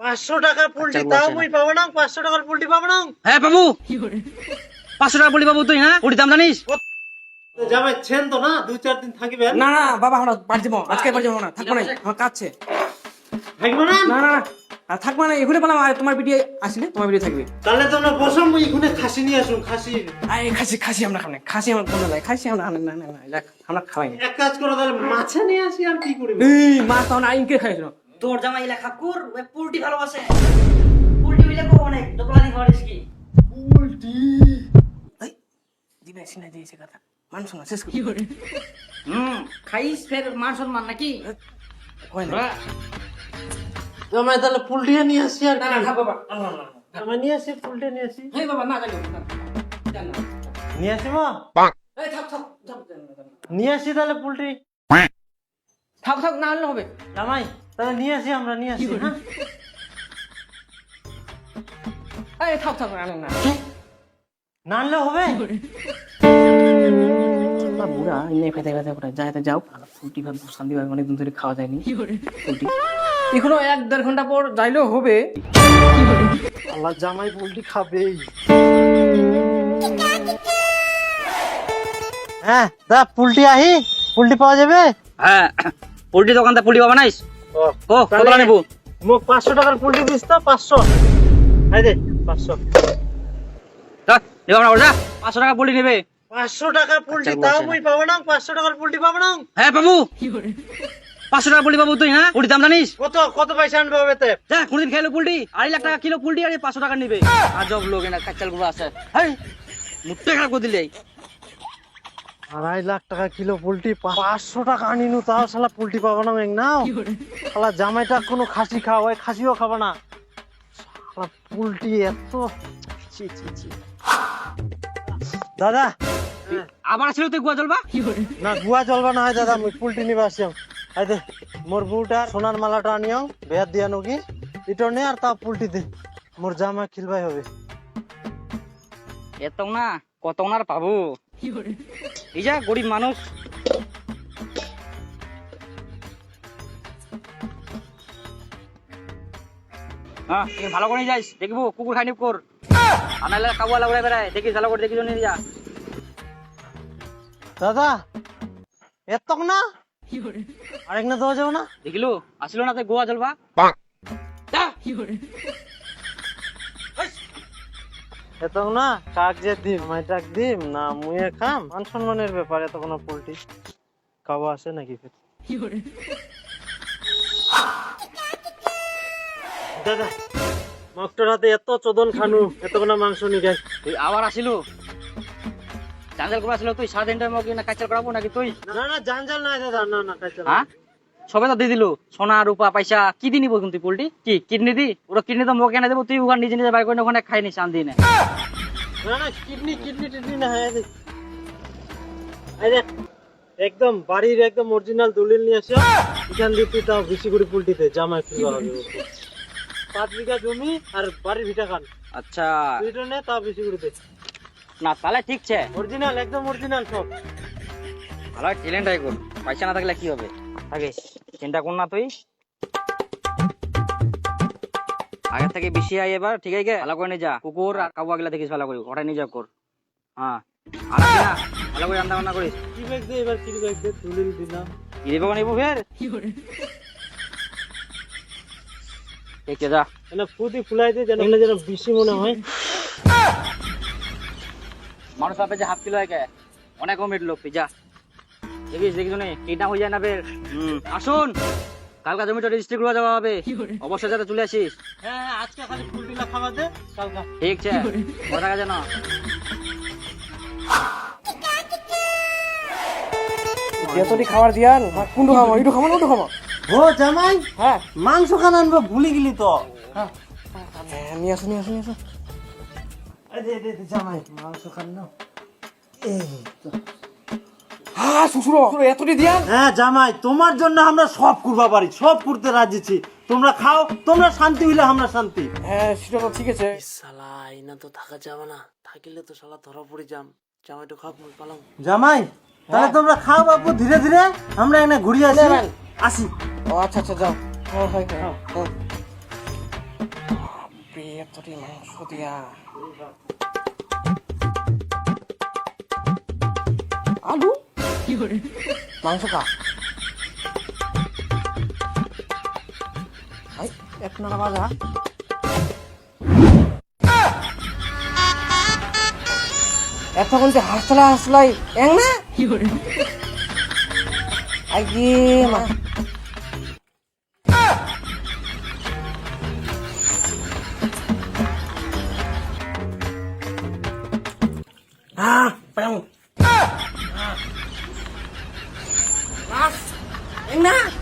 500 টাকার পোল্ট্রি তাও মুই পাবো না? 500 টাকার পোল্ট্রি পাবো না? হ্যাঁ বাবু 500 টাকা পোল্ট্রি পাবো তুই। হ্যাঁ পোল্ট্রি দাম জানিস? জামাই ছেন তো না 2-4 দিন থাকবে না না বাবা আমরা বাড়ি যাবো, আজকে বাড়ি যাবো না, থাকবো না, আমার কাছে থাকবে না? না না না আর থাকবো না, এখানে পেলাম। আর তোমার ভিডিও আসলে তোমার ভিডিও থাকবে। তাহলে তোমরা বসো, মুই এখানে খাসি নিয়ে আসুন। খাসি আরে খাসি খাসি আমরা খাবো না, খাসি আমার কোনো লাগে, খাসি আমরা না না না যাক, আমরা খাওয়াই না। এক কাজ করো তাহলে, মাছ নিয়ে আসি। আর কি করবে? এই মাছ তো না ইনকে খাইছিল। তোর জামাই লেখা কুর ওই পোল্ট্রি ভালোবাসে। পোল্ট্রি হইলে কো অনেক দোকলানি খাওয়ারিস কি? এই দিবে সিনা দিয়েছে কথা মানুষ না শেষ কি করে খাইস ফের মান সম্মান নাকি? হয় না। জামাই তাহলে পোল্ট্রি নিয়ে আসি। আর না না থাক বাবা, না না না জামাই নিয়ে আসি, পোল্ট্রি নিয়ে আসি। এই বাবা না জানি না জানি না। নিয়ে আসি মা, এই থাক থাক থাক নিয়ে আসি তাহলে পোল্ট্রি। থাক থাক না হলে হবে। জামাই তাহলে নিয়ে আসি, আমরা নিয়ে আসি। হ্যাঁ এই থাক থাক না না না আনলে হবে? না বুড়া ইনে খেতে খেতে করে যাইতে যাও। ফুটি ভাত শান্তি ভাবে অনেকদিন ধরে খাওয়া যায়নি ফুটি। এখনো 1-1.5 ঘন্টা পর যাইলেও হবে। আল্লাহ, জামাই পোল্ট্রি খাবেই। হ্যাঁ দা, পোল্ট্রি আহি, পোল্ট্রি পাওয়া যাবে? হ্যাঁ পোল্ট্রি দোকানটা পোল্ট্রি পাবা নাইস। ও কত তাহলে নেবো? মোক 500 টাকার পোল্ট্রি দিস তো। 500 এই দে, 500। দেবো না ওটা 500 টাকা পোল্ট্রি নেবে? 500 টাকার পোল্ট্রি তাও মুই পাবো না? 500 টাকার পোল্ট্রি পাবো না? হ্যাঁ বাবু 500 টাকা পোল্ট্রি পাবো তুই। হ্যাঁ পোল্ট্রি দাম জানিস? কত কত পয়সা আনবে হবে তে? যা কোনদিন খেলো পোল্ট্রি 2.5 লাখ টাকা কিলো পোল্ট্রি আর 500 টাকা নিবে। আজব লোক এনা কাচ্চাল গুলো আছে। হ্যাঁ মুট্টে খারাপ করে দিলে। 2.5 লাখ টাকা কিলো পোল্ট্রি, 500 টাকা আনিনু তাও শালা পোল্ট্রি পাবো না। মেঘ নাও শালা, জামাইটা কোনো খাসি খাওয়া হয়, খাসিও খাবো না শালা। পোল্ট্রি এত ছি ছি ছি। দাদা আবার আসলে তুই গুয়া চলবা? না, গুয়া চলবা না হয় দাদা, মুই পোল্ট্রি নিবে আসিয়াম। আই দে মোর বউটার সোনার মালাটা আনিয়াও, বেয়ার দিয়া নকি ইটো নে, আর তা পোল্ট্রি দে, মোর জামা খিলবাই হবে। এত না কত না আর পাবো। এই যা গরিব মানুষ। হ্যাঁ তুই ভালো করে যাইস, দেখবো কুকুর খাইনি কর। আনালে খাবো লাগবে বেড়ায়, দেখিস ভালো করে দেখিস নিয়ে যা। দাদা এত না আরেক না দেওয়া যাবে না? দেখিলো আসলো না তুই গোয়া চলবা। যা। এত না কাক যে দিম, মাইটাক দিম না মুয়ে খাম, মান সম্মানের ব্যাপারে তো কোনো পোল্ট্রি খাওয়া আসে নাকি ফের? দাদা মক্তর হাতে এত চোদন খানু, এত কোনো মাংস নি গাই। তুই আবার আসিলো জাঞ্জাল করে আসলো। তুই সারাদিনটার মধ্যে না কাচাল করাবো নাকি তুই? না না জানজাল নাই দাদা, না না কাইছে না। হ্যাঁ সবে তো দিয়ে দিল সোনা রূপা পয়সা। কি দিনি বলুন তুই পোল্ট্রি কি কিডনি দি? ওরা কিডনি তো মোকে এনে দেবো, তুই ওখানে নিজে নিজে বাইর করে ওখানে খাই নি শান্তি নেই। না না কিডনি কিডনি টিডনি না হয়। এই দেখ একদম বাড়ির একদম অরিজিনাল দলিল নিয়ে আসে, এখান দিয়ে তুই তাও বেশি করে পোল্ট্রিতে জামাই খুলবা হবে। 5 বিঘা জমি আর বাড়ির ভিটা খান, আচ্ছা তুই তো নে তাও বেশি করে দে। না তাহলে ঠিক আছে, অরিজিনাল একদম অরিজিনাল সব। ভালো ট্যালেন্ট আই কর, পয়সা না থাকলে কি হবে? আগে চিন্তা কর না তুই, আগে থেকে বেশি আই এবার ঠিক আছে। ভালো করে নিয়ে যা, কুকুর আর কাবুয়া গেলা দেখিস ভালো করে, ওটা নিয়ে যা কর। হ্যাঁ আর না ভালো করে রান্না বান্না করিস। কি ব্যাগ দে এবার, কি ব্যাগ দে, দলিল দিলাম। কি দেবো নিবো ফের ঠিক আছে যা। না ফুদি ফুলাই দে যেন এগুলো যেন বেশি মনে হয়। মানুষ আপে যে 1/2 কিলো একে অনেক কমেট লোক যা দেখিস দেখিস নে কিডন্যাপ হয়ে যায় না ফের। আসুন কালকা জমিটা রেজিস্ট্রি করে দেওয়া হবে, অবশ্যই যাতে চলে আসিস। হ্যাঁ আজকে খালি পোল্ট্রিটা খাওয়া দে, কালকা ঠিক আছে মনে থাকা যেন। যতটি খাবার দিয়ান কোনটো খাবো, এইটো খাবো না ওটো খাবো? ও জামাই হ্যাঁ মাংস খান আনবো, ভুলে গেলি তো। হ্যাঁ নিয়ে আসো নিয়ে আসো নিয়ে আসো। এই দে দে দে জামাই মাংস খান না। এই তো। হ্যাঁ শ্বশুর এতটি দিয়ান। হ্যাঁ জামাই তোমার জন্য আমরা সব করবা পারি, সব করতে রাজি আছি। তোমরা খাও, তোমরা শান্তি হইলে আমরা শান্তি। হ্যাঁ সেটা তো ঠিক আছে। শালা আইনা তো থাকা যাবে না, থাকিলে তো শালা ধরা পড়ে যাম। জামাইটো খাপ মুই পালাম। জামাই তাহলে তোমরা খাও বাপু, ধীরে ধীরে আমরা এখানে ঘুরিয়ে আসি। আসি। ও আচ্ছা আচ্ছা যাও। হ্যাঁ হ্যাঁ হ্যাঁ এতটি মাংস দিয়া আলু মাংস খা এক নাড়া ভাজা এতক্ষণ যে হাসলাই এং না আগে মা parang enak.